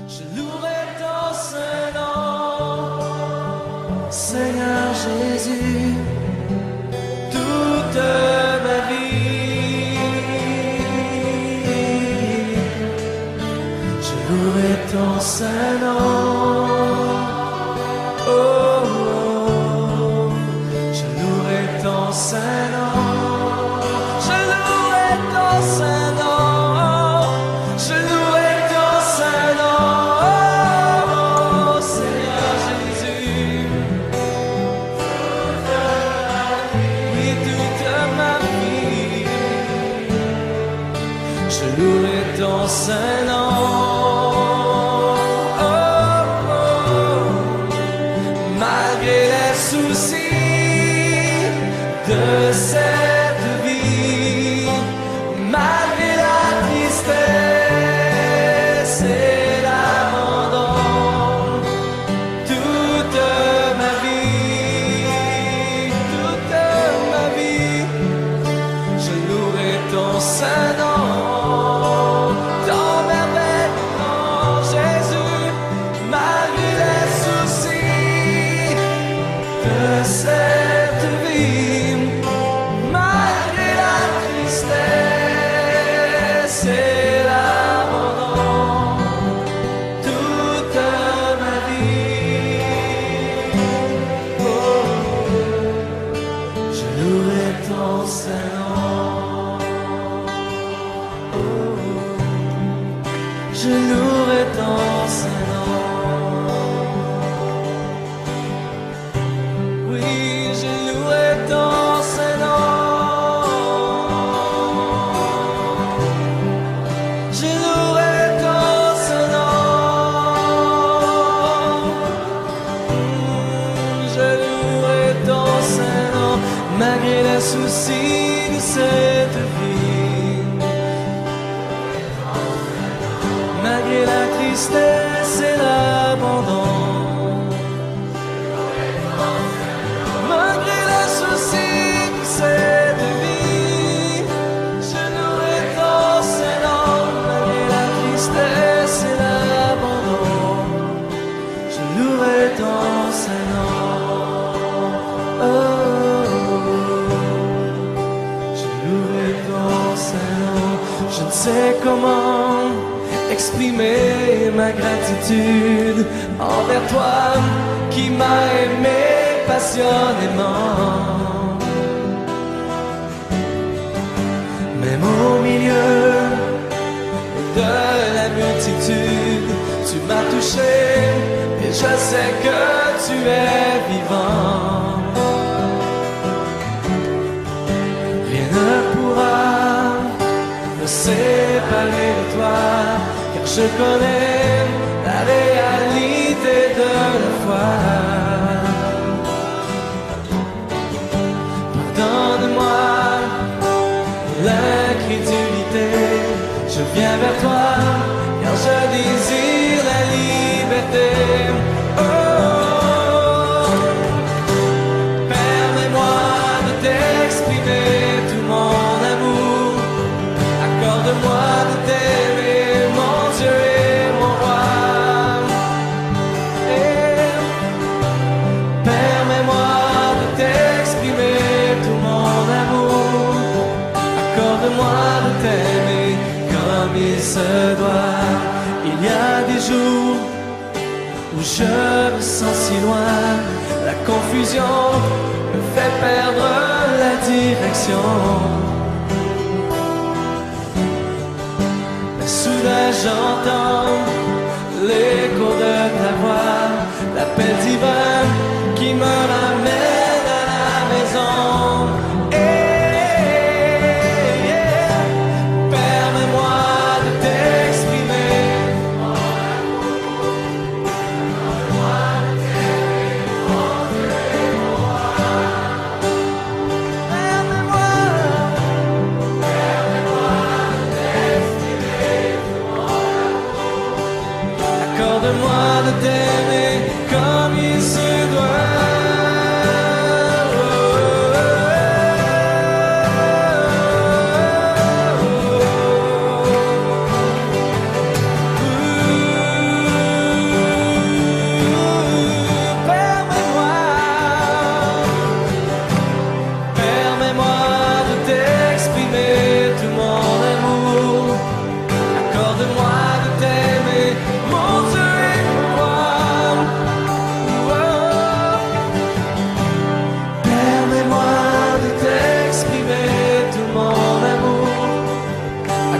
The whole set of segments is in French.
Je louerai ton Saint-Nom, Seigneur Jésus, toute ma vie. Je louerai ton Saint-Nom. Oh, oh, je louerai ton Saint-Nom. Je louerai ton Saint-Nom. Je louerai ton Saint-Nom. Oh, Seigneur Jésus. Oui, toute ma vie. Je louerai ton Saint-Nom. De cette vie, malgré la tristesse et l'abandon, toute ma vie, je louerai ton Saint-Nom, ton merveille, ton Jésus, malgré les soucis de cette vie. C'est l'abandon, toute ma vie. Oh, je louerai ton Saint-Nom. Oh, je louerai ton Saint-Nom. Oui, je louerai ton Saint-Nom. Malgré les soucis de cette vie, malgré la tristesse et l'abandon, malgré les soucis de cette vie, je louerai ton Saint-Nom. Malgré la tristesse et l'abandon, je louerai ton Saint-Nom. Oh. Je ne sais comment exprimer ma gratitude envers toi qui m'as aimé passionnément. Même au milieu de la multitude, tu m'as touché et je sais que tu es vivant. Rien ne pourra séparer de toi, car je connais la réalité de la foi. Pardonne-moi l'incrédulité, je viens vers toi, car je désire la liberté. Oh, permets-moi de t'exprimer tout mon amour. Accorde-moi de t'aimer, mon Dieu et mon roi. Et permets-moi de t'exprimer tout mon amour. Accorde-moi de t'aimer comme il se doit. Il y a des jours où je me sens si loin. La confusion me fait perdre la direction. Soudain j'entends l'écho de ta voix, l'appel divin qui me ramène à la maison. Permets-moi de t'exprimer. Permets-moi de t'exprimer.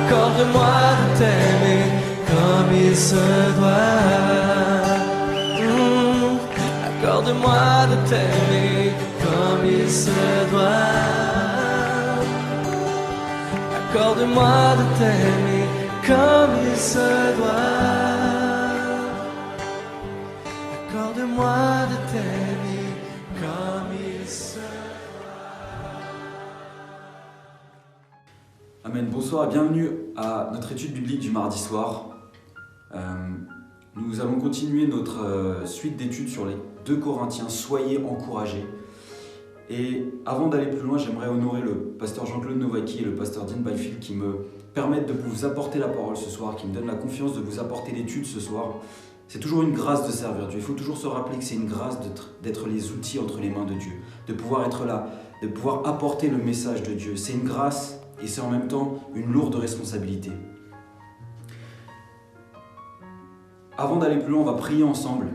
accorde-moi de t'aimer comme il se doit. Accorde-moi de t'aimer comme il se doit. Accorde-moi de t'aimer comme il se doit. Accorde-moi de t'aimer comme il se doit. Amen. Bonsoir et bienvenue à notre étude biblique du mardi soir. Nous allons continuer notre suite d'études sur les 2 Corinthiens. Soyez encouragés. Et avant d'aller plus loin, j'aimerais honorer le pasteur Jean-Claude Novaki et le pasteur Dean Byfield qui me permettent de vous apporter la parole ce soir, qui me donnent la confiance de vous apporter l'étude ce soir. C'est toujours une grâce de servir Dieu. Il faut toujours se rappeler que c'est une grâce d'être les outils entre les mains de Dieu, de pouvoir être là, de pouvoir apporter le message de Dieu. C'est une grâce et c'est en même temps une lourde responsabilité. Avant d'aller plus loin, on va prier ensemble.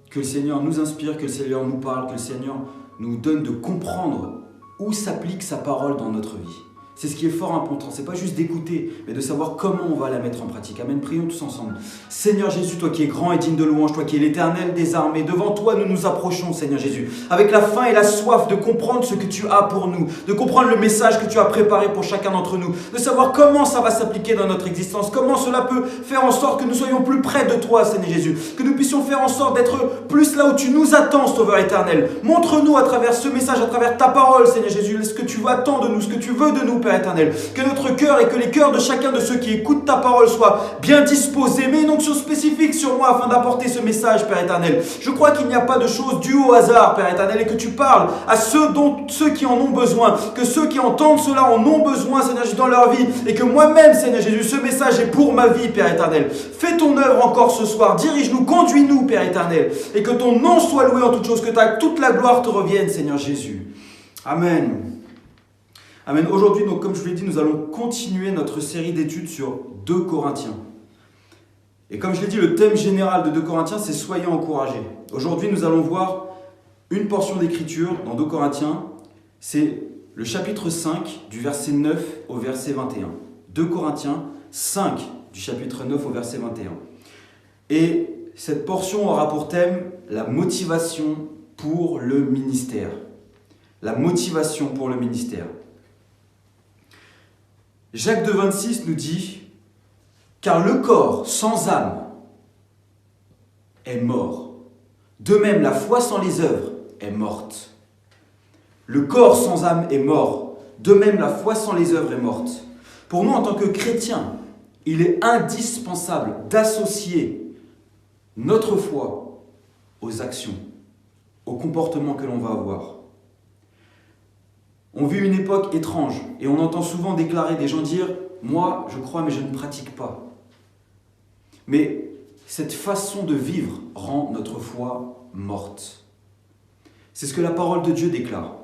Que le Seigneur nous inspire, que le Seigneur nous parle, que le Seigneur nous donne de comprendre où s'applique sa parole dans notre vie. C'est ce qui est fort important, c'est pas juste d'écouter, mais de savoir comment on va la mettre en pratique. Amen, prions tous ensemble. Seigneur Jésus, toi qui es grand et digne de louange, toi qui es l'Éternel des armées, devant toi nous nous approchons, Seigneur Jésus, avec la faim et la soif de comprendre ce que tu as pour nous, de comprendre le message que tu as préparé pour chacun d'entre nous, de savoir comment ça va s'appliquer dans notre existence, comment cela peut faire en sorte que nous soyons plus près de toi, Seigneur Jésus, que nous puissions faire en sorte d'être plus là où tu nous attends, Sauveur éternel. Montre-nous à travers ce message, à travers ta parole, Seigneur Jésus, ce que tu attends de nous, ce que tu veux de nous, Père éternel. Que notre cœur et que les cœurs de chacun de ceux qui écoutent ta parole soient bien disposés. Mets une onction spécifique sur moi afin d'apporter ce message, Père éternel. Je crois qu'il n'y a pas de choses dues au hasard, Père éternel, et que tu parles à ceux qui en ont besoin, que ceux qui entendent cela en ont besoin, Seigneur Jésus, dans leur vie, et que moi-même, Seigneur Jésus, ce message est pour ma vie, Père éternel. Fais ton œuvre encore ce soir, dirige-nous, conduis-nous, Père éternel, et que ton nom soit loué en toutes choses, que toute la gloire te revienne, Seigneur Jésus. Amen. Amen. Aujourd'hui, donc, comme je vous l'ai dit, nous allons continuer notre série d'études sur 2 Corinthiens. Et comme je l'ai dit, le thème général de 2 Corinthiens, c'est « Soyez encouragés ». Aujourd'hui, nous allons voir une portion d'écriture dans 2 Corinthiens. C'est le chapitre 5, du verset 9 au verset 21. 2 Corinthiens 5, du chapitre 9 au verset 21. Et cette portion aura pour thème la motivation pour le ministère. La motivation pour le ministère. Jacques 2,26 nous dit « Car le corps sans âme est mort. De même, la foi sans les œuvres est morte. » Le corps sans âme est mort. De même, la foi sans les œuvres est morte. Pour nous, en tant que chrétiens, il est indispensable d'associer notre foi aux actions, aux comportements que l'on va avoir. On vit une époque étrange et on entend souvent déclarer des gens dire « Moi, je crois, mais je ne pratique pas. » Mais cette façon de vivre rend notre foi morte. C'est ce que la parole de Dieu déclare.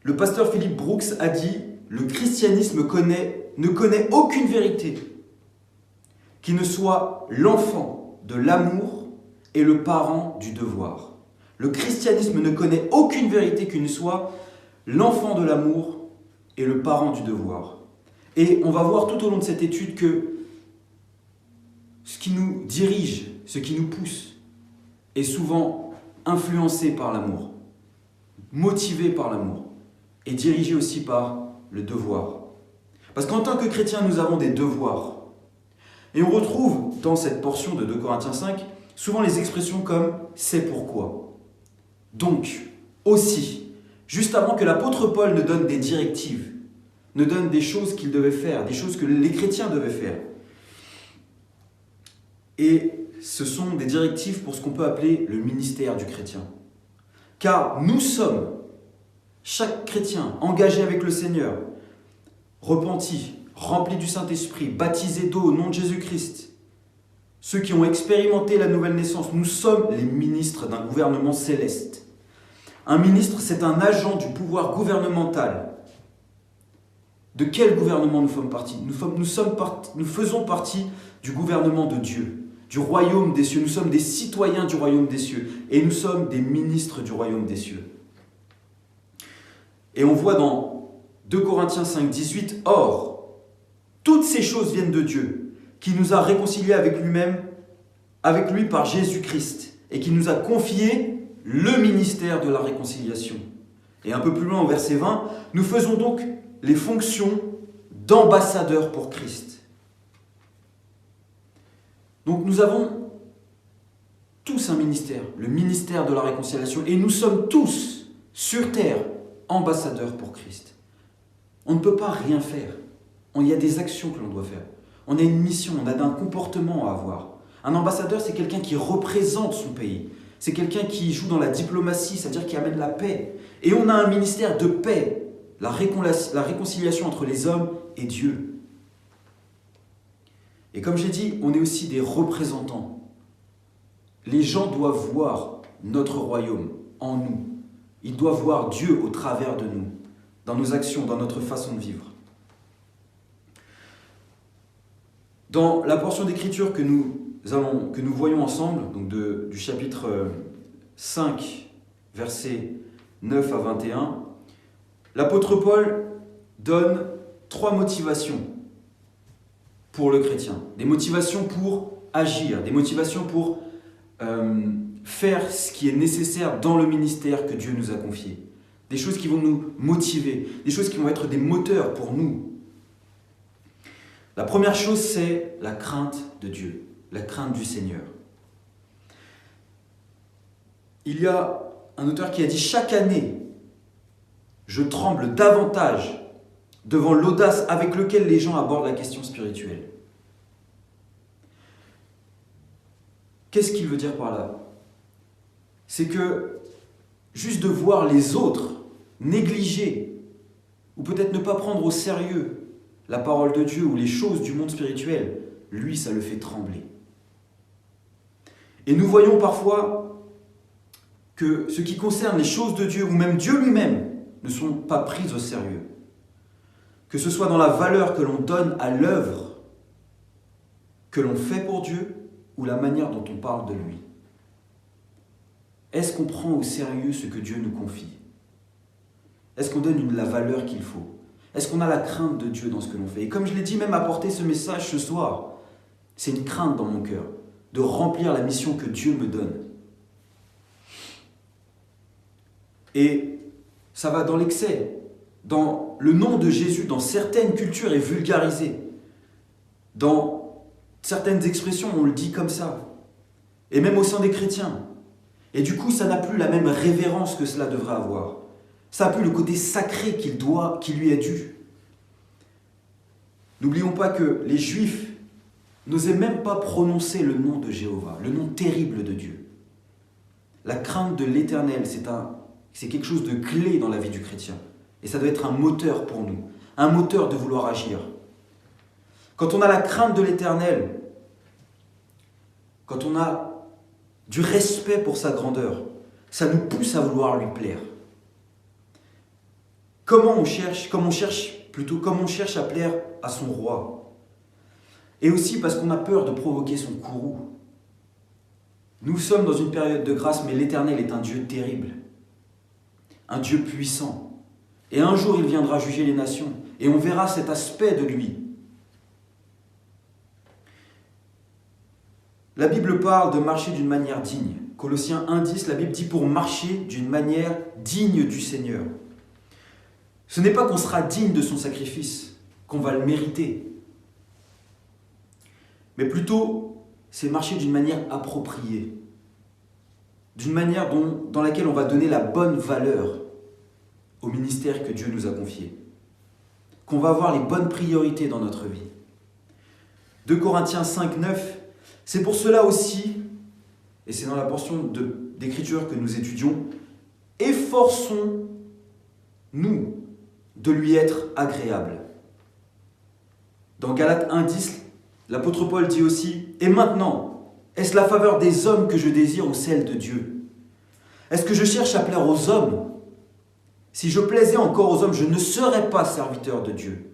Le pasteur Philip Brooks a dit « Le christianisme ne connaît aucune vérité qui ne soit l'enfant de l'amour et le parent du devoir. » Le christianisme ne connaît aucune vérité qui ne soit l'enfant de l'amour et le parent du devoir. Et on va voir tout au long de cette étude que ce qui nous dirige, ce qui nous pousse, est souvent influencé par l'amour, motivé par l'amour, et dirigé aussi par le devoir. Parce qu'en tant que chrétiens, nous avons des devoirs. Et on retrouve dans cette portion de 2 Corinthiens 5 souvent les expressions comme « c'est pourquoi ». Donc, aussi, juste avant que l'apôtre Paul ne donne des directives, ne donne des choses qu'il devait faire, des choses que les chrétiens devaient faire. Et ce sont des directives pour ce qu'on peut appeler le ministère du chrétien. Car nous sommes, chaque chrétien engagé avec le Seigneur, repenti, rempli du Saint-Esprit, baptisé d'eau au nom de Jésus-Christ, ceux qui ont expérimenté la nouvelle naissance, nous sommes les ministres d'un gouvernement céleste. Un ministre, c'est un agent du pouvoir gouvernemental. De quel gouvernement nous faisons partie ? Nous faisons partie du gouvernement de Dieu, du royaume des cieux. Nous sommes des citoyens du royaume des cieux et nous sommes des ministres du royaume des cieux. Et on voit dans 2 Corinthiens 5, 18, « Or, Toutes ces choses viennent de Dieu, qui nous a réconciliés avec lui-même, avec lui par Jésus-Christ, et qui nous a confié le ministère de la réconciliation. Et un peu plus loin, au verset 20, nous faisons donc les fonctions d'ambassadeurs pour Christ. Donc nous avons tous un ministère, le ministère de la réconciliation, et nous sommes tous, sur terre, ambassadeurs pour Christ. On ne peut pas rien faire. Il y a des actions que l'on doit faire. On a une mission, on a un comportement à avoir. Un ambassadeur, c'est quelqu'un qui représente son pays. C'est quelqu'un qui joue dans la diplomatie, c'est-à-dire qui amène la paix. Et on a un ministère de paix, la réconciliation entre les hommes et Dieu. Et comme j'ai dit, on est aussi des représentants. Les gens doivent voir notre royaume en nous. Ils doivent voir Dieu au travers de nous, dans nos actions, dans notre façon de vivre. Dans la portion d'écriture que nous voyons ensemble, donc du chapitre 5, versets 9 à 21, l'apôtre Paul donne 3 motivations pour le chrétien. Des motivations pour agir, des motivations pour faire ce qui est nécessaire dans le ministère que Dieu nous a confié. Des choses qui vont nous motiver, des choses qui vont être des moteurs pour nous. La première chose, c'est la crainte de Dieu, la crainte du Seigneur. Il y a un auteur qui a dit « Chaque année, je tremble davantage devant l'audace avec laquelle les gens abordent la question spirituelle. » Qu'est-ce qu'il veut dire par là? C'est que juste de voir les autres négliger ou peut-être ne pas prendre au sérieux la parole de Dieu ou les choses du monde spirituel, lui, ça le fait trembler. Et nous voyons parfois que ce qui concerne les choses de Dieu, ou même Dieu lui-même, ne sont pas prises au sérieux. Que ce soit dans la valeur que l'on donne à l'œuvre que l'on fait pour Dieu, ou la manière dont on parle de lui. Est-ce qu'on prend au sérieux ce que Dieu nous confie? Est-ce qu'on donne la valeur qu'il faut? Est-ce qu'on a la crainte de Dieu dans ce que l'on fait? Et comme je l'ai dit, même apporter ce message ce soir, c'est une crainte dans mon cœur, de remplir la mission que Dieu me donne. Et ça va dans l'excès. Dans le nom de Jésus, dans certaines cultures, est vulgarisé. Dans certaines expressions, on le dit comme ça. Et même au sein des chrétiens. Et du coup, ça n'a plus la même révérence que cela devrait avoir. Ça n'a plus le côté sacré qui lui est dû. N'oublions pas que les Juifs n'osaient même pas prononcer le nom de Jéhovah, le nom terrible de Dieu. La crainte de l'Éternel, c'est quelque chose de clé dans la vie du chrétien. Et ça doit être un moteur pour nous, un moteur de vouloir agir. Quand on a la crainte de l'Éternel, quand on a du respect pour sa grandeur, ça nous pousse à vouloir lui plaire. Comment on cherche à plaire à son roi. Et aussi parce qu'on a peur de provoquer son courroux. Nous sommes dans une période de grâce, mais l'Éternel est un Dieu terrible, un Dieu puissant. Et un jour, il viendra juger les nations, et on verra cet aspect de lui. La Bible parle de marcher d'une manière digne. Colossiens 1,10, la Bible dit pour marcher d'une manière digne du Seigneur. Ce n'est pas qu'on sera digne de son sacrifice, qu'on va le mériter. Mais plutôt, c'est marcher d'une manière appropriée. D'une manière dans laquelle on va donner la bonne valeur au ministère que Dieu nous a confié. Qu'on va avoir les bonnes priorités dans notre vie. 2 Corinthiens 5, 9, c'est pour cela aussi, et c'est dans la portion d'écriture que nous étudions, efforçons-nous de lui être agréable. Dans Galates 1,10, l'apôtre Paul dit aussi « Et maintenant, est-ce la faveur des hommes que je désire ou celle de Dieu? Est-ce que je cherche à plaire aux hommes? Si je plaisais encore aux hommes, je ne serais pas serviteur de Dieu. »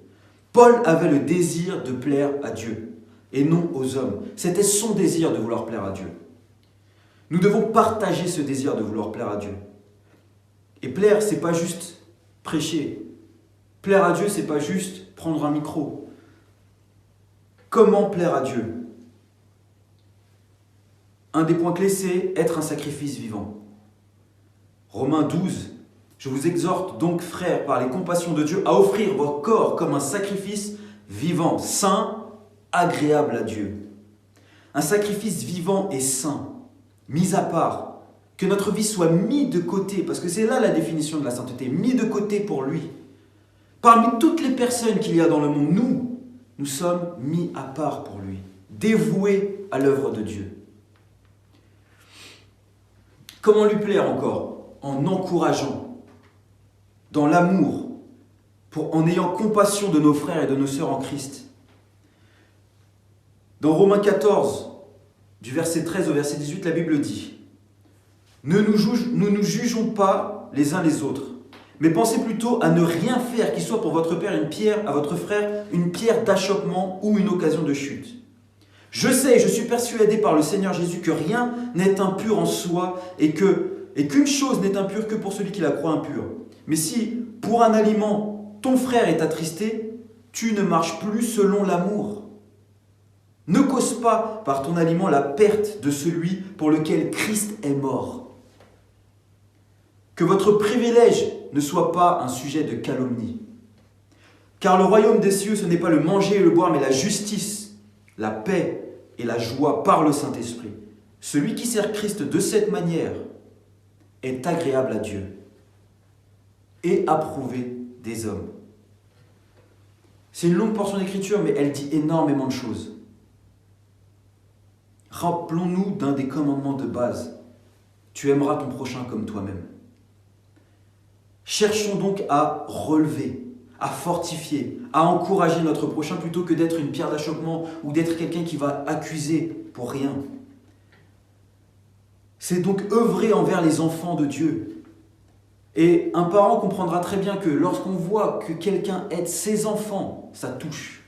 Paul avait le désir de plaire à Dieu et non aux hommes. C'était son désir de vouloir plaire à Dieu. Nous devons partager ce désir de vouloir plaire à Dieu. Et plaire, ce n'est pas juste prêcher. Plaire à Dieu, ce n'est pas juste prendre un micro. Comment plaire à Dieu? Un des points clés, c'est être un sacrifice vivant. Romains 12, je vous exhorte donc, frères, par les compassions de Dieu, à offrir votre corps comme un sacrifice vivant, saint, agréable à Dieu. Un sacrifice vivant et saint, mis à part, que notre vie soit mise de côté, parce que c'est là la définition de la sainteté, mis de côté pour lui. Parmi toutes les personnes qu'il y a dans le monde, nous sommes mis à part pour lui, dévoués à l'œuvre de Dieu. Comment lui plaire encore? En encourageant, dans l'amour, en ayant compassion de nos frères et de nos sœurs en Christ. Dans Romains 14, du verset 13 au verset 18, la Bible dit « Ne nous jugeons pas les uns les autres, mais pensez plutôt à ne rien faire qui soit pour votre frère une pierre d'achoppement ou une occasion de chute. Je sais et je suis persuadé par le Seigneur Jésus que rien n'est impur en soi et qu'une chose n'est impure que pour celui qui la croit impure. Mais si, pour un aliment, ton frère est attristé, tu ne marches plus selon l'amour. Ne cause pas par ton aliment la perte de celui pour lequel Christ est mort. Que votre privilège ne soit pas un sujet de calomnie. Car le royaume des cieux, ce n'est pas le manger et le boire, mais la justice, la paix et la joie par le Saint-Esprit. Celui qui sert Christ de cette manière est agréable à Dieu et approuvé des hommes. C'est une longue portion d'écriture, mais elle dit énormément de choses. Rappelons-nous d'un des commandements de base. Tu aimeras ton prochain comme toi-même. Cherchons donc à relever, à fortifier, à encourager notre prochain plutôt que d'être une pierre d'achoppement ou d'être quelqu'un qui va accuser pour rien. C'est donc œuvrer envers les enfants de Dieu. Et un parent comprendra très bien que lorsqu'on voit que quelqu'un aide ses enfants, ça touche.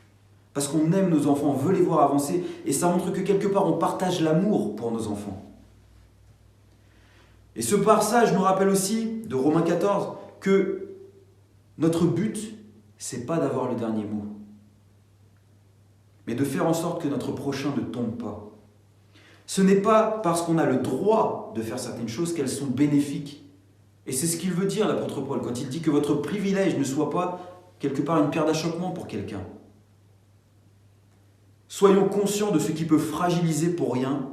Parce qu'on aime nos enfants, on veut les voir avancer et ça montre que quelque part on partage l'amour pour nos enfants. Et ce passage nous rappelle aussi, de Romains 14, que notre but, c'est pas d'avoir le dernier mot, mais de faire en sorte que notre prochain ne tombe pas. Ce n'est pas parce qu'on a le droit de faire certaines choses qu'elles sont bénéfiques. Et c'est ce qu'il veut dire l'apôtre Paul quand il dit que votre privilège ne soit pas quelque part une pierre d'achoppement pour quelqu'un. Soyons conscients de ce qui peut fragiliser pour rien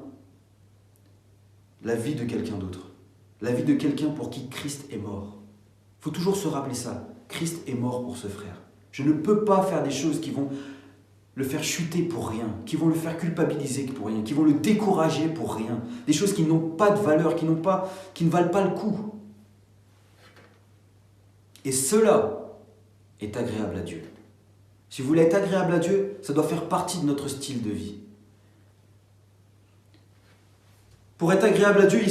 la vie de quelqu'un d'autre, la vie de quelqu'un pour qui Christ est mort. Il faut toujours se rappeler ça. Christ est mort pour ce frère. Je ne peux pas faire des choses qui vont le faire chuter pour rien, qui vont le faire culpabiliser pour rien, qui vont le décourager pour rien. Des choses qui n'ont pas de valeur, qui ne valent pas le coup. Et cela est agréable à Dieu. Si vous voulez être agréable à Dieu, ça doit faire partie de notre style de vie. Pour être agréable à Dieu, il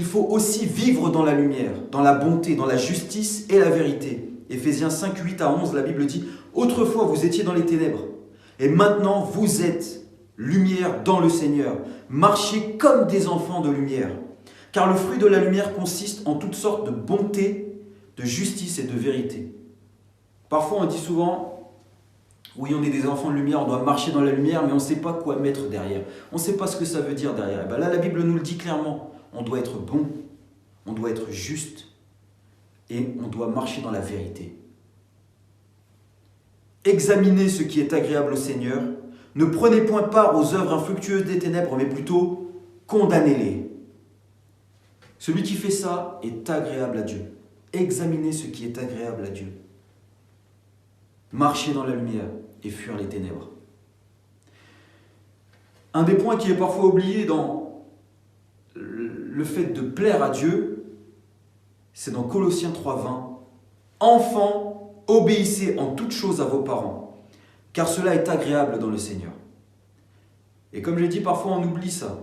faut aussi vivre dans la lumière, dans la bonté, dans la justice et la vérité. Éphésiens 5, 8 à 11, la Bible dit « Autrefois, vous étiez dans les ténèbres, et maintenant, vous êtes lumière dans le Seigneur. Marchez comme des enfants de lumière. Car le fruit de la lumière consiste en toutes sortes de bonté, de justice et de vérité. » Parfois, on dit souvent « Oui, on est des enfants de lumière, on doit marcher dans la lumière, mais on ne sait pas quoi mettre derrière. On ne sait pas ce que ça veut dire derrière. » Et bien là, la Bible nous le dit clairement. On doit être bon, on doit être juste, et on doit marcher dans la vérité. Examinez ce qui est agréable au Seigneur. Ne prenez point part aux œuvres infructueuses des ténèbres, mais plutôt condamnez-les. Celui qui fait ça est agréable à Dieu. Examinez ce qui est agréable à Dieu. Marchez dans la lumière et fuir les ténèbres. Un des points qui est parfois oublié dans le fait de plaire à Dieu, c'est dans Colossiens 3,20. « Enfants, obéissez en toutes choses à vos parents, car cela est agréable dans le Seigneur. » Et comme j'ai dit, parfois on oublie ça.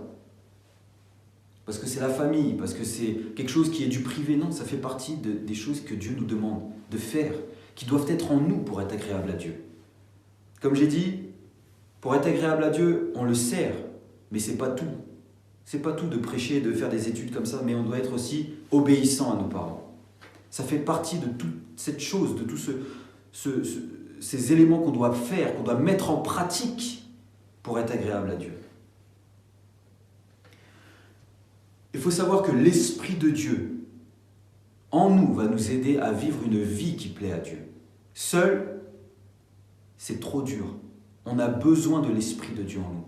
Parce que c'est la famille, parce que c'est quelque chose qui est du privé. Non, ça fait partie des choses que Dieu nous demande de faire, qui doivent être en nous pour être agréable à Dieu. Comme j'ai dit, pour être agréable à Dieu, on le sert, mais c'est pas tout. C'est pas tout de prêcher, de faire des études comme ça, mais on doit être aussi obéissant à nos parents. Ça fait partie de toute cette chose, de tous ces éléments qu'on doit faire, qu'on doit mettre en pratique pour être agréable à Dieu. Il faut savoir que l'Esprit de Dieu, en nous, va nous aider à vivre une vie qui plaît à Dieu. Seul, c'est trop dur. On a besoin de l'Esprit de Dieu en nous.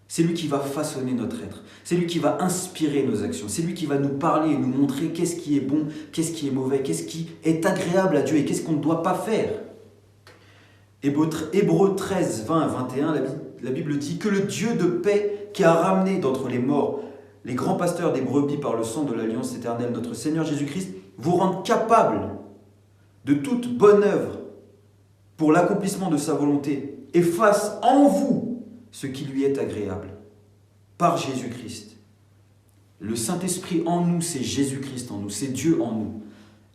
C'est lui qui va façonner notre être. C'est lui qui va inspirer nos actions. C'est lui qui va nous parler et nous montrer qu'est-ce qui est bon, qu'est-ce qui est mauvais, qu'est-ce qui est agréable à Dieu et qu'est-ce qu'on ne doit pas faire. Hébreux 13, 20 à 21, la Bible dit que le Dieu de paix qui a ramené d'entre les morts les grands pasteurs des brebis par le sang de l'alliance éternelle, notre Seigneur Jésus-Christ, vous rende capable de toute bonne œuvre pour l'accomplissement de sa volonté et fasse en vous ce qui lui est agréable, par Jésus-Christ. Le Saint-Esprit en nous, c'est Jésus-Christ en nous, c'est Dieu en nous.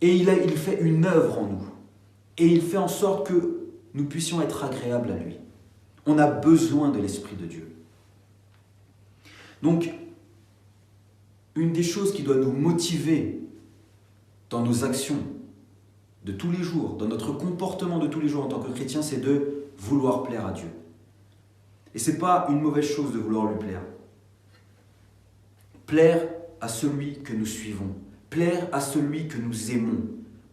Et il fait une œuvre en nous. Et il fait en sorte que nous puissions être agréables à lui. On a besoin de l'Esprit de Dieu. Donc, une des choses qui doit nous motiver dans nos actions de tous les jours, dans notre comportement de tous les jours en tant que chrétien, c'est de vouloir plaire à Dieu. Et ce n'est pas une mauvaise chose de vouloir lui plaire. Plaire à celui que nous suivons, plaire à celui que nous aimons,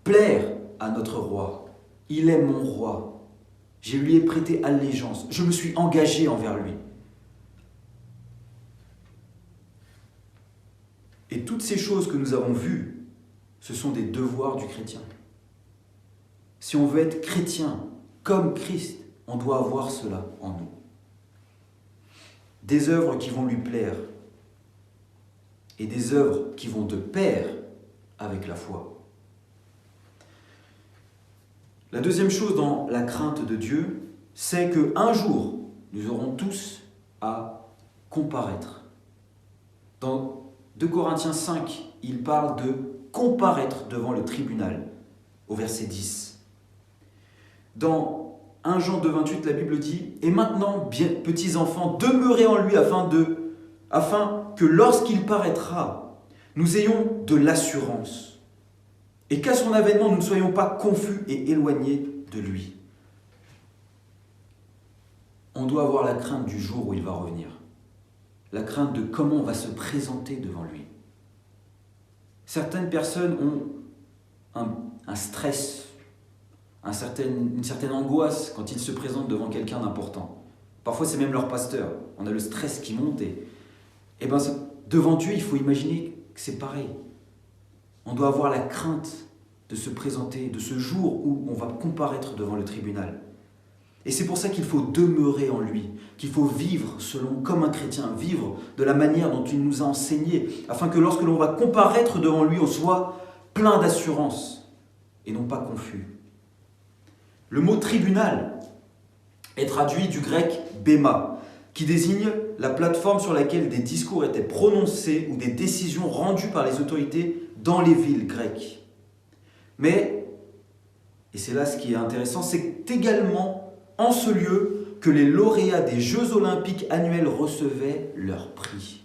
plaire à notre roi. Il est mon roi. Je lui ai prêté allégeance. Je me suis engagé envers lui. Et toutes ces choses que nous avons vues, ce sont des devoirs du chrétien. Si on veut être chrétien comme Christ, on doit avoir cela en nous. Des œuvres qui vont lui plaire et des œuvres qui vont de pair avec la foi. La deuxième chose dans la crainte de Dieu, c'est qu'un jour, nous aurons tous à comparaître. Dans 2 Corinthiens 5, il parle de comparaître devant le tribunal, au verset 10. Dans 1 Jean 2,28, la Bible dit « Et maintenant, bien, petits enfants, demeurez en lui afin que lorsqu'il paraîtra, nous ayons de l'assurance, et qu'à son avènement, nous ne soyons pas confus et éloignés de lui. » On doit avoir la crainte du jour où il va revenir. La crainte de comment on va se présenter devant lui. Certaines personnes ont un stress, une certaine angoisse quand ils se présentent devant quelqu'un d'important. Parfois, c'est même leur pasteur. On a le stress qui monte et devant Dieu, il faut imaginer que c'est pareil. On doit avoir la crainte de se présenter, de ce jour où on va comparaître devant le tribunal. Et c'est pour ça qu'il faut demeurer en lui, qu'il faut vivre comme un chrétien, vivre de la manière dont il nous a enseigné, afin que lorsque l'on va comparaître devant lui, on soit plein d'assurance et non pas confus. Le mot tribunal est traduit du grec béma, qui désigne la plateforme sur laquelle des discours étaient prononcés ou des décisions rendues par les autorités dans les villes grecques. Mais, et c'est là ce qui est intéressant, c'est également en ce lieu que les lauréats des Jeux olympiques annuels recevaient leur prix.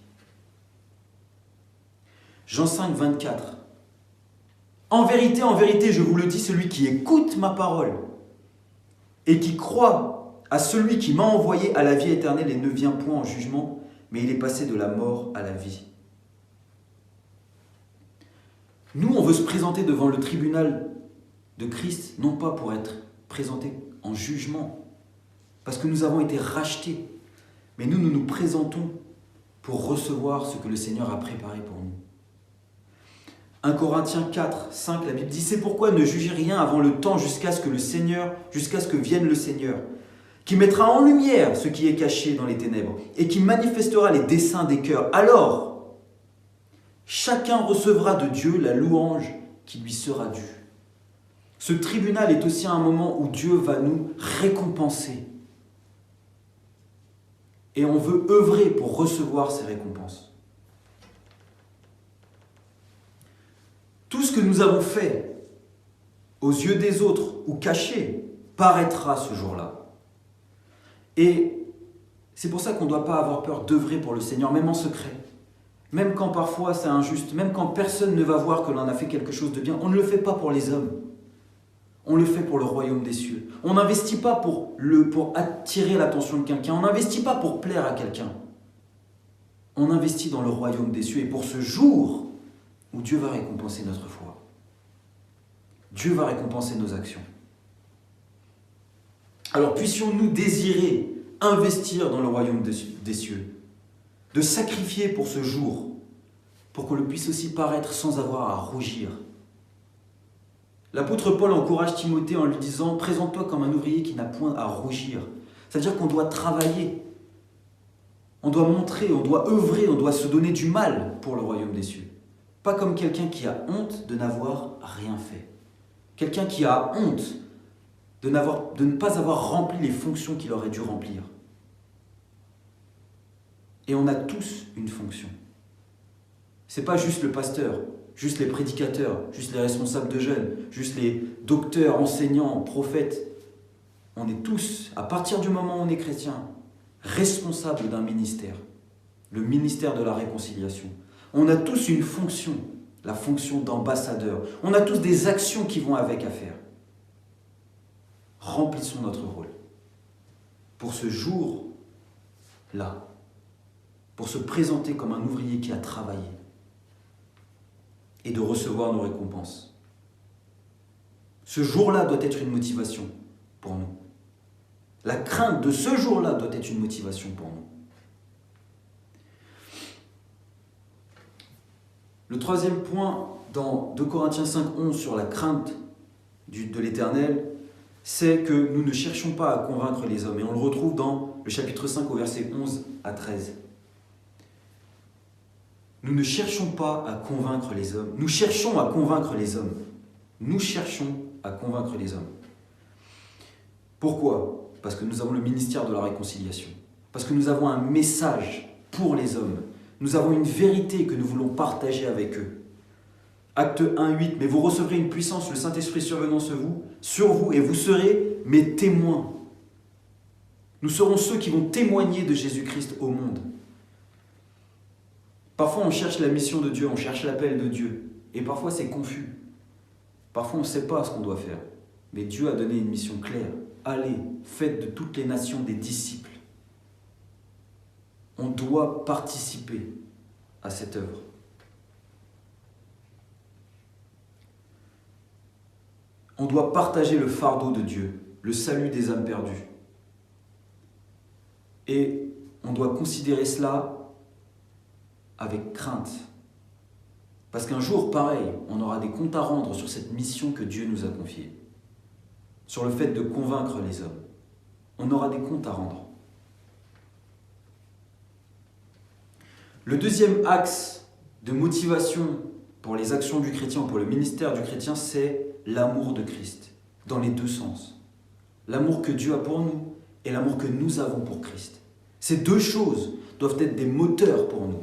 Jean 5, 24. En vérité, je vous le dis, celui qui écoute ma parole et qui croit à celui qui m'a envoyé à la vie éternelle et ne vient point en jugement, mais il est passé de la mort à la vie. Nous, on veut se présenter devant le tribunal de Christ, non pas pour être présentés en jugement, parce que nous avons été rachetés, mais nous nous présentons pour recevoir ce que le Seigneur a préparé pour nous. 1 Corinthiens 4, 5, la Bible dit « C'est pourquoi ne jugez rien avant le temps jusqu'à ce que vienne le Seigneur, qui mettra en lumière ce qui est caché dans les ténèbres et qui manifestera les desseins des cœurs. Alors, chacun recevra de Dieu la louange qui lui sera due. » Ce tribunal est aussi un moment où Dieu va nous récompenser. Et on veut œuvrer pour recevoir ces récompenses. Tout ce que nous avons fait aux yeux des autres ou caché paraîtra ce jour-là. Et c'est pour ça qu'on ne doit pas avoir peur d'œuvrer pour le Seigneur, même en secret. Même quand parfois c'est injuste, même quand personne ne va voir que l'on a fait quelque chose de bien, on ne le fait pas pour les hommes. On le fait pour le royaume des cieux. On n'investit pas pour attirer l'attention de quelqu'un. On n'investit pas pour plaire à quelqu'un. On investit dans le royaume des cieux et pour ce jour où Dieu va récompenser notre foi. Dieu va récompenser nos actions. Alors puissions-nous désirer investir dans le royaume des cieux, de sacrifier pour ce jour, pour qu'on le puisse aussi paraître sans avoir à rougir. L'apôtre Paul encourage Timothée en lui disant « Présente-toi comme un ouvrier qui n'a point à rougir ». C'est-à-dire qu'on doit travailler, on doit montrer, on doit œuvrer, on doit se donner du mal pour le royaume des cieux. Pas comme quelqu'un qui a honte de n'avoir rien fait. Quelqu'un qui a honte de ne pas avoir rempli les fonctions qu'il aurait dû remplir. Et on a tous une fonction. Ce n'est pas juste le pasteur, juste les prédicateurs, juste les responsables de jeunes, juste les docteurs, enseignants, prophètes. On est tous, à partir du moment où on est chrétien, responsables d'un ministère, le ministère de la réconciliation. On a tous une fonction, la fonction d'ambassadeur. On a tous des actions qui vont avec à faire. Remplissons notre rôle pour ce jour-là, pour se présenter comme un ouvrier qui a travaillé et de recevoir nos récompenses. Ce jour-là doit être une motivation pour nous. La crainte de ce jour-là doit être une motivation pour nous. Le troisième point dans 2 Corinthiens 5:11 sur la crainte de l'Éternel, c'est que nous ne cherchons pas à convaincre les hommes. Et on le retrouve dans le chapitre 5 au verset 11 à 13. Nous ne cherchons pas à convaincre les hommes. Nous cherchons à convaincre les hommes. Nous cherchons à convaincre les hommes. Pourquoi ? Parce que nous avons le ministère de la réconciliation. Parce que nous avons un message pour les hommes. Nous avons une vérité que nous voulons partager avec eux. Acte 1:8, mais vous recevrez une puissance, le Saint-Esprit survenant sur vous, et vous serez mes témoins. Nous serons ceux qui vont témoigner de Jésus-Christ au monde. Parfois on cherche la mission de Dieu, on cherche l'appel de Dieu, et parfois c'est confus. Parfois on ne sait pas ce qu'on doit faire, mais Dieu a donné une mission claire. Allez, faites de toutes les nations des disciples. On doit participer à cette œuvre. On doit partager le fardeau de Dieu, le salut des âmes perdues. Et on doit considérer cela avec crainte. Parce qu'un jour, pareil, on aura des comptes à rendre sur cette mission que Dieu nous a confiée. Sur le fait de convaincre les hommes. On aura des comptes à rendre. Le deuxième axe de motivation pour les actions du chrétien, pour le ministère du chrétien, c'est l'amour de Christ, dans les deux sens. L'amour que Dieu a pour nous et l'amour que nous avons pour Christ. Ces deux choses doivent être des moteurs pour nous.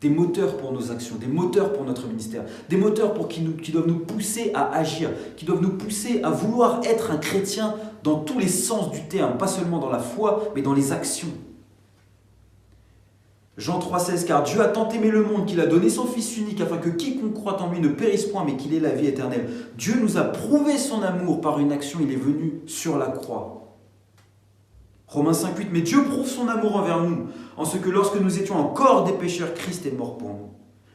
Des moteurs pour nos actions, des moteurs pour notre ministère, des moteurs qui doivent nous pousser à agir, qui doivent nous pousser à vouloir être un chrétien dans tous les sens du terme, pas seulement dans la foi, mais dans les actions. Jean 3,16, car Dieu a tant aimé le monde qu'il a donné son Fils unique afin que quiconque croit en lui ne périsse point mais qu'il ait la vie éternelle. Dieu nous a prouvé son amour par une action, il est venu sur la croix. Romains 5,8, mais Dieu prouve son amour envers nous, en ce que lorsque nous étions encore des pécheurs, Christ est mort pour nous.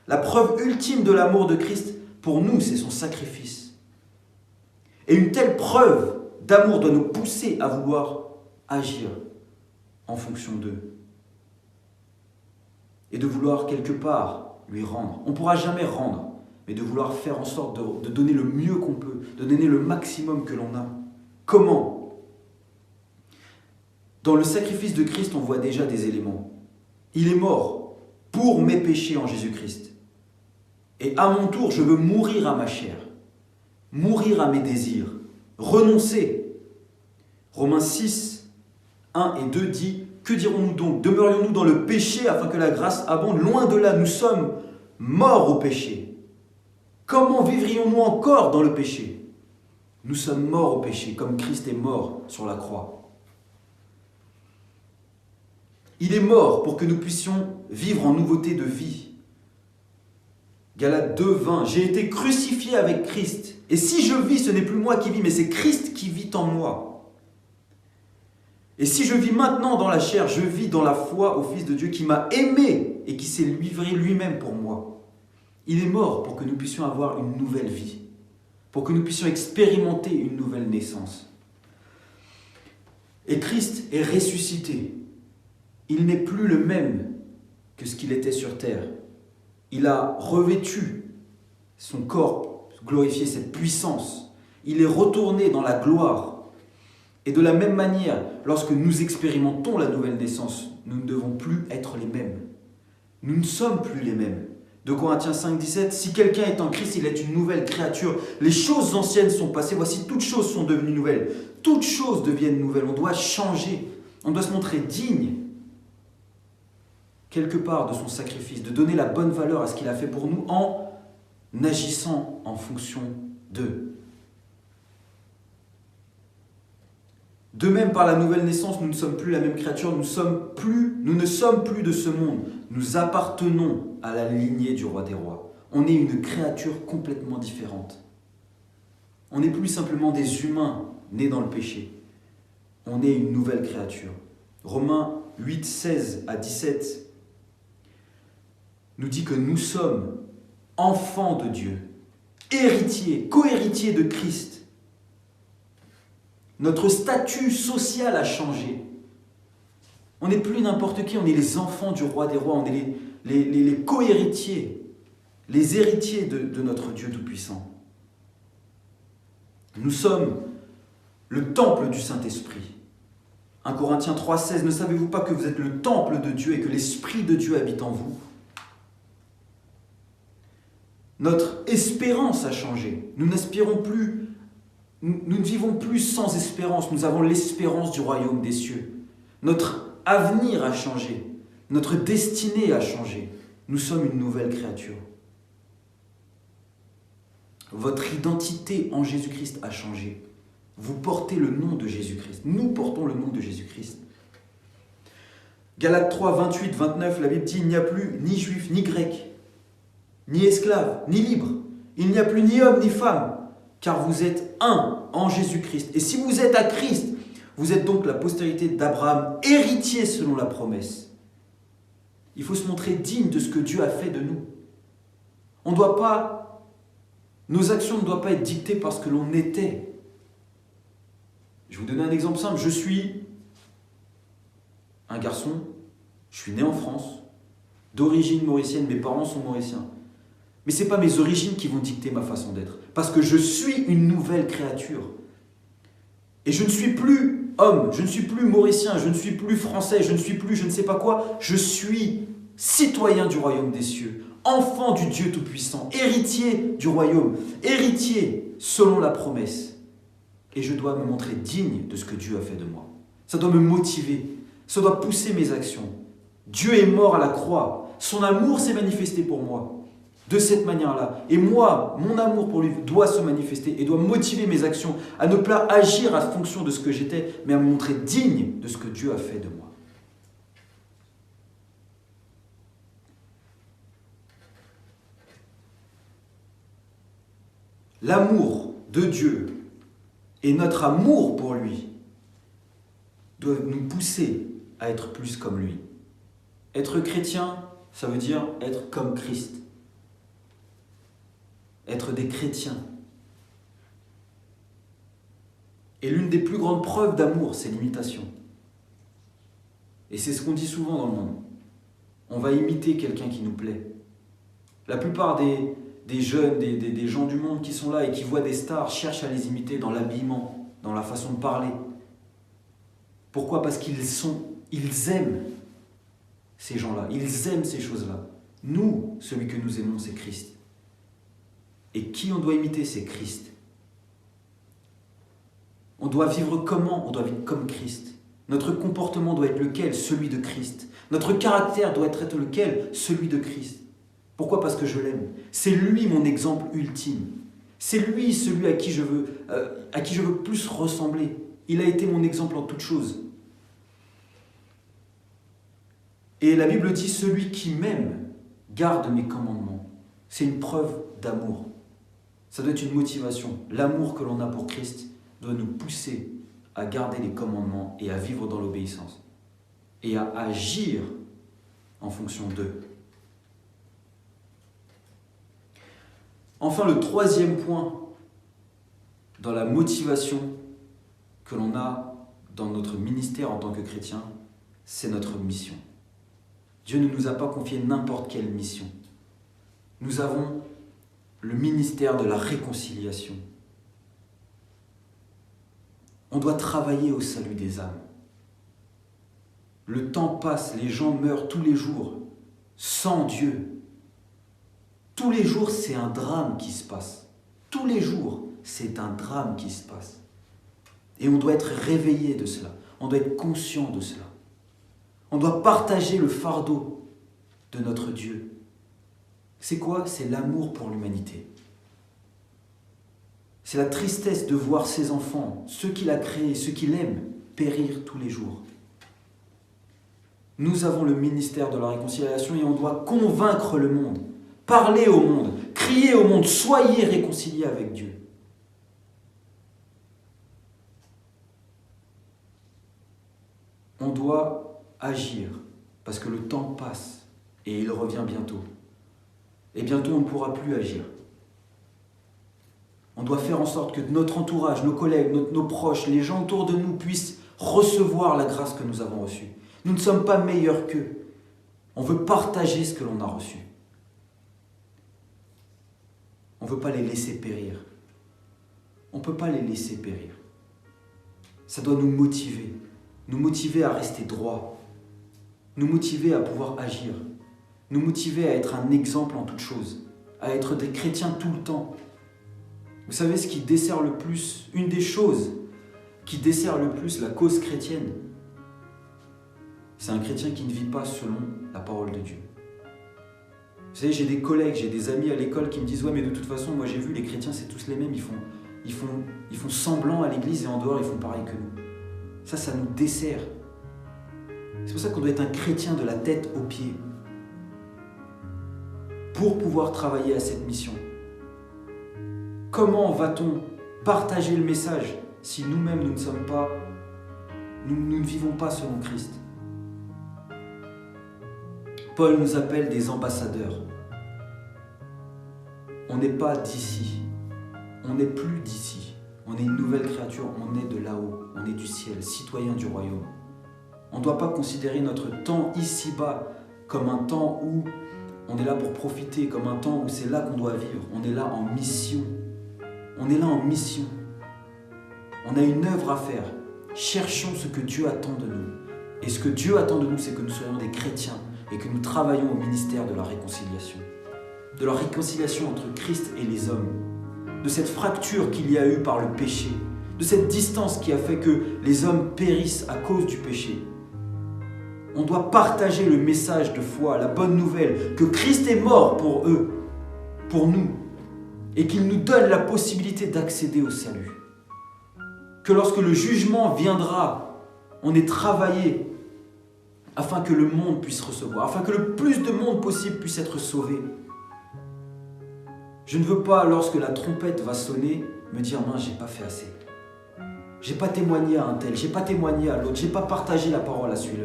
La preuve ultime de l'amour de Christ pour nous, c'est son sacrifice. Et une telle preuve d'amour doit nous pousser à vouloir agir en fonction d'eux. Et de vouloir quelque part lui rendre. On ne pourra jamais rendre, mais de vouloir faire en sorte de donner le mieux qu'on peut, de donner le maximum que l'on a. Comment ? Dans le sacrifice de Christ, on voit déjà des éléments. Il est mort pour mes péchés en Jésus-Christ. Et à mon tour, je veux mourir à ma chair, mourir à mes désirs, renoncer. Romains 6, 1 et 2 dit, que dirons-nous donc ? Demeurions-nous dans le péché afin que la grâce abonde ? Loin de là, nous sommes morts au péché. Comment vivrions-nous encore dans le péché ? Nous sommes morts au péché, comme Christ est mort sur la croix. Il est mort pour que nous puissions vivre en nouveauté de vie. Galates 2, 20. J'ai été crucifié avec Christ. Et si je vis, ce n'est plus moi qui vis, mais c'est Christ qui vit en moi. Et si je vis maintenant dans la chair, je vis dans la foi au Fils de Dieu qui m'a aimé et qui s'est livré lui-même pour moi. Il est mort pour que nous puissions avoir une nouvelle vie, pour que nous puissions expérimenter une nouvelle naissance. Et Christ est ressuscité. Il n'est plus le même que ce qu'il était sur terre. Il a revêtu son corps, glorifié cette puissance. Il est retourné dans la gloire. Et de la même manière, lorsque nous expérimentons la nouvelle naissance, nous ne devons plus être les mêmes. Nous ne sommes plus les mêmes. 2 Corinthiens 5, 17, si quelqu'un est en Christ, il est une nouvelle créature. Les choses anciennes sont passées, voici toutes choses sont devenues nouvelles. Toutes choses deviennent nouvelles. On doit changer. On doit se montrer digne, quelque part, de son sacrifice, de donner la bonne valeur à ce qu'il a fait pour nous en agissant en fonction d'eux. De même, par la nouvelle naissance, nous ne sommes plus la même créature, nous ne sommes plus de ce monde. Nous appartenons à la lignée du roi des rois. On est une créature complètement différente. On n'est plus simplement des humains nés dans le péché. On est une nouvelle créature. Romains 8, 16 à 17 nous dit que nous sommes enfants de Dieu, héritiers, co-héritiers de Christ. Notre statut social a changé. On n'est plus n'importe qui, on est les enfants du roi des rois, on est les co-héritiers, les héritiers de notre Dieu Tout-Puissant. Nous sommes le temple du Saint-Esprit. 1 Corinthiens 3, 16, ne savez-vous pas que vous êtes le temple de Dieu et que l'Esprit de Dieu habite en vous ? Notre espérance a changé. Nous n'aspirons plus, nous ne vivons plus sans espérance. Nous avons l'espérance du royaume des cieux. Notre avenir a changé. Notre destinée a changé. Nous sommes une nouvelle créature. Votre identité en Jésus-Christ a changé. Vous portez le nom de Jésus-Christ. Nous portons le nom de Jésus-Christ. Galates 3, 28, 29, la Bible dit « Il n'y a plus ni juif, ni grec, ni esclave, ni libre. Il n'y a plus ni homme, ni femme, car vous êtes un en Jésus-Christ. Et si vous êtes à Christ, vous êtes donc la postérité d'Abraham, héritier selon la promesse. » Il faut se montrer digne de ce que Dieu a fait de nous. Nos actions ne doivent pas être dictées par ce que l'on était. Je vais vous donner un exemple simple. Je suis un garçon, je suis né en France, d'origine mauricienne, mes parents sont mauriciens. Mais ce n'est pas mes origines qui vont dicter ma façon d'être. Parce que je suis une nouvelle créature. Et je ne suis plus homme, je ne suis plus mauricien, je ne suis plus français, je ne suis plus je ne sais pas quoi. Je suis citoyen du royaume des cieux, enfant du Dieu Tout-Puissant, héritier du royaume, héritier selon la promesse. Et je dois me montrer digne de ce que Dieu a fait de moi. Ça doit me motiver, ça doit pousser mes actions. Dieu est mort à la croix, son amour s'est manifesté pour moi. De cette manière-là. Et moi, mon amour pour lui doit se manifester et doit motiver mes actions à ne pas agir à fonction de ce que j'étais, mais à me montrer digne de ce que Dieu a fait de moi. L'amour de Dieu et notre amour pour lui doivent nous pousser à être plus comme lui. Être chrétien, ça veut dire être comme Christ. Être des chrétiens. Et l'une des plus grandes preuves d'amour, c'est l'imitation. Et c'est ce qu'on dit souvent dans le monde. On va imiter quelqu'un qui nous plaît. La plupart des jeunes, des gens du monde qui sont là et qui voient des stars cherchent à les imiter dans l'habillement, dans la façon de parler. Pourquoi ? Parce ils aiment ces gens-là, ils aiment ces choses-là. Nous, celui que nous aimons, c'est Christ. Et qui on doit imiter, c'est Christ. On doit vivre comment ? On doit vivre comme Christ. Notre comportement doit être lequel ? Celui de Christ. Notre caractère doit être lequel ? Celui de Christ. Pourquoi ? Parce que je l'aime. C'est lui mon exemple ultime. C'est lui celui à qui je veux plus ressembler. Il a été mon exemple en toutes choses. Et la Bible dit, celui qui m'aime garde mes commandements. C'est une preuve d'amour. Ça doit être une motivation. L'amour que l'on a pour Christ doit nous pousser à garder les commandements et à vivre dans l'obéissance. Et à agir en fonction d'eux. Enfin, le troisième point dans la motivation que l'on a dans notre ministère en tant que chrétien, c'est notre mission. Dieu ne nous a pas confié n'importe quelle mission. Nous avons le ministère de la réconciliation. On doit travailler au salut des âmes. Le temps passe, les gens meurent tous les jours, sans Dieu. Tous les jours, c'est un drame qui se passe. Tous les jours, c'est un drame qui se passe. Et on doit être réveillé de cela. On doit être conscient de cela. On doit partager le fardeau de notre Dieu. C'est quoi? C'est l'amour pour l'humanité. C'est la tristesse de voir ses enfants, ceux qu'il a créés, ceux qu'il aime, périr tous les jours. Nous avons le ministère de la réconciliation et on doit convaincre le monde, parler au monde, crier au monde, soyez réconciliés avec Dieu. On doit agir parce que le temps passe et il revient bientôt. Et bientôt on ne pourra plus agir. On doit faire en sorte que notre entourage, nos collègues, nos proches, les gens autour de nous puissent recevoir la grâce que nous avons reçue. Nous ne sommes pas meilleurs qu'eux. On veut partager ce que l'on a reçu. On ne veut pas les laisser périr. On ne peut pas les laisser périr. Ça doit nous motiver à rester droit, nous motiver à pouvoir agir, nous motiver à être un exemple en toutes choses, à être des chrétiens tout le temps. Vous savez ce qui dessert le plus, une des choses qui dessert le plus la cause chrétienne, c'est un chrétien qui ne vit pas selon la parole de Dieu. Vous savez, j'ai des collègues, j'ai des amis à l'école qui me disent « Ouais, mais de toute façon, moi j'ai vu, les chrétiens, c'est tous les mêmes, ils font semblant à l'église et en dehors, ils font pareil que nous. » Ça nous dessert. C'est pour ça qu'on doit être un chrétien de la tête aux pieds pour pouvoir travailler à cette mission. Comment va-t-on partager le message si nous-mêmes nous ne sommes pas, nous ne vivons pas selon Christ? Paul nous appelle des ambassadeurs. On n'est pas d'ici, on n'est plus d'ici. On est une nouvelle créature, on est de là-haut, on est du ciel, citoyen du royaume. On ne doit pas considérer notre temps ici-bas comme un temps où on est là pour profiter, comme un temps où c'est là qu'on doit vivre. On est là en mission. On est là en mission. On a une œuvre à faire. Cherchons ce que Dieu attend de nous. Et ce que Dieu attend de nous, c'est que nous soyons des chrétiens et que nous travaillions au ministère de la réconciliation. De la réconciliation entre Christ et les hommes. De cette fracture qu'il y a eu par le péché. De cette distance qui a fait que les hommes périssent à cause du péché. On doit partager le message de foi, la bonne nouvelle, que Christ est mort pour eux, pour nous, et qu'il nous donne la possibilité d'accéder au salut. Que lorsque le jugement viendra, on ait travaillé afin que le monde puisse recevoir, afin que le plus de monde possible puisse être sauvé. Je ne veux pas, lorsque la trompette va sonner, me dire « Mince, j'ai pas fait assez. J'ai pas témoigné à un tel, j'ai pas témoigné à l'autre, j'ai pas partagé la parole à celui-là,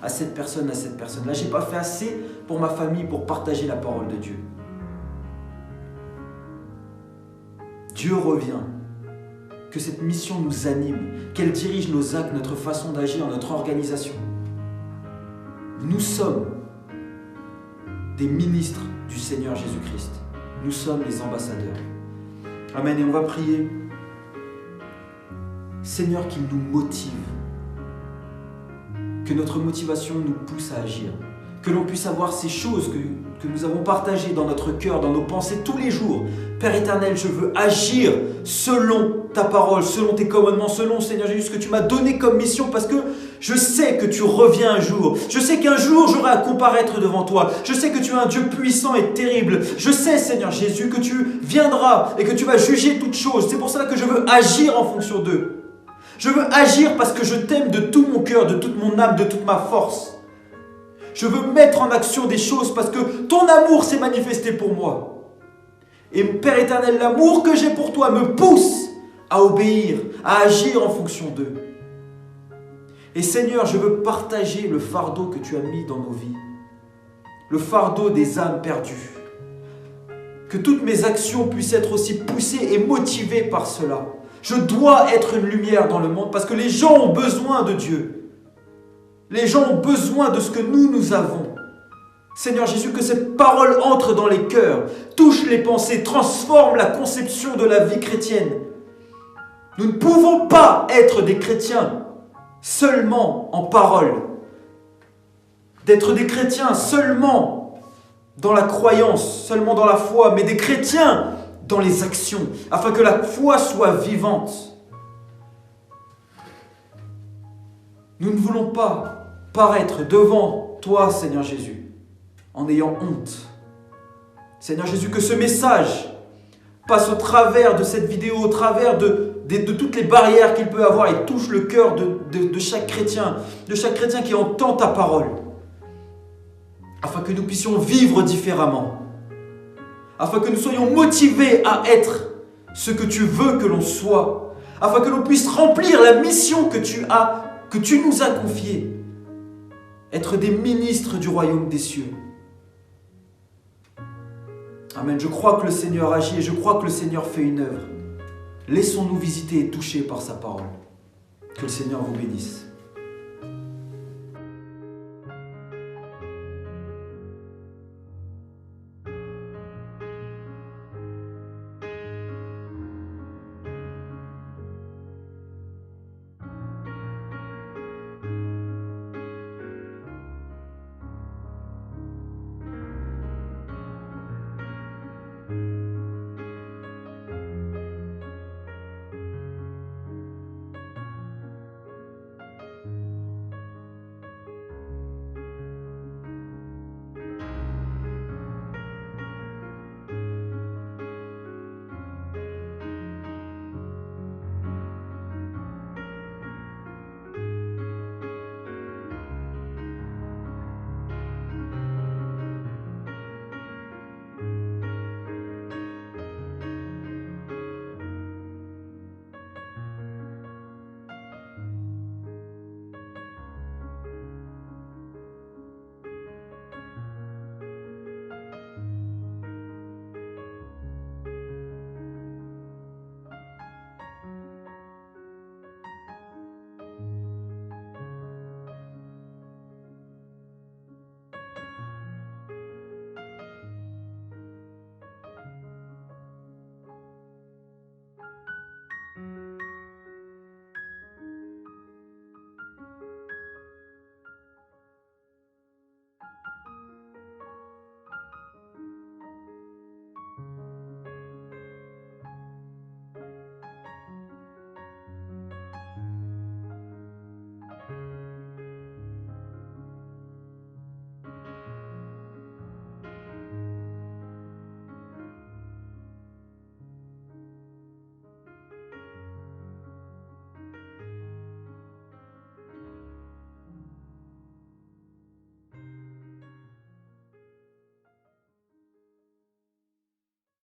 à cette personne-là. J'ai pas fait assez pour ma famille, pour partager la parole de Dieu. » Dieu revient. Que cette mission nous anime, qu'elle dirige nos actes, notre façon d'agir, notre organisation. Nous sommes des ministres du Seigneur Jésus-Christ. Nous sommes les ambassadeurs. Amen. Et on va prier. Seigneur, qu'il nous motive. Que notre motivation nous pousse à agir. Que l'on puisse avoir ces choses que nous avons partagées dans notre cœur, dans nos pensées tous les jours. Père éternel, je veux agir selon ta parole, selon tes commandements, selon, Seigneur Jésus, ce que tu m'as donné comme mission, parce que je sais que tu reviens un jour. Je sais qu'un jour, j'aurai à comparaître devant toi. Je sais que tu es un Dieu puissant et terrible. Je sais, Seigneur Jésus, que tu viendras et que tu vas juger toutes choses. C'est pour cela que je veux agir en fonction d'eux. Je veux agir parce que je t'aime de tout mon cœur, de toute mon âme, de toute ma force. Je veux mettre en action des choses parce que ton amour s'est manifesté pour moi. Et Père éternel, l'amour que j'ai pour toi me pousse à obéir, à agir en fonction d'eux. Et Seigneur, je veux partager le fardeau que tu as mis dans nos vies. Le fardeau des âmes perdues. Que toutes mes actions puissent être aussi poussées et motivées par cela. Je dois être une lumière dans le monde parce que les gens ont besoin de Dieu. Les gens ont besoin de ce que nous avons. Seigneur Jésus, que cette parole entre dans les cœurs, touche les pensées, transforme la conception de la vie chrétienne. Nous ne pouvons pas être des chrétiens seulement en parole, d'être des chrétiens seulement dans la croyance, seulement dans la foi, mais des chrétiens dans les actions, afin que la foi soit vivante. Nous ne voulons pas paraître devant toi, Seigneur Jésus, en ayant honte. Seigneur Jésus, que ce message passe au travers de cette vidéo, au travers de toutes les barrières qu'il peut avoir et touche le cœur de chaque chrétien qui entend ta parole, afin que nous puissions vivre différemment, afin que nous soyons motivés à être ce que tu veux que l'on soit, afin que l'on puisse remplir la mission que tu nous as confiée, être des ministres du royaume des cieux. Amen. Je crois que le Seigneur agit et je crois que le Seigneur fait une œuvre. Laissons-nous visiter et toucher par sa parole. Que le Seigneur vous bénisse.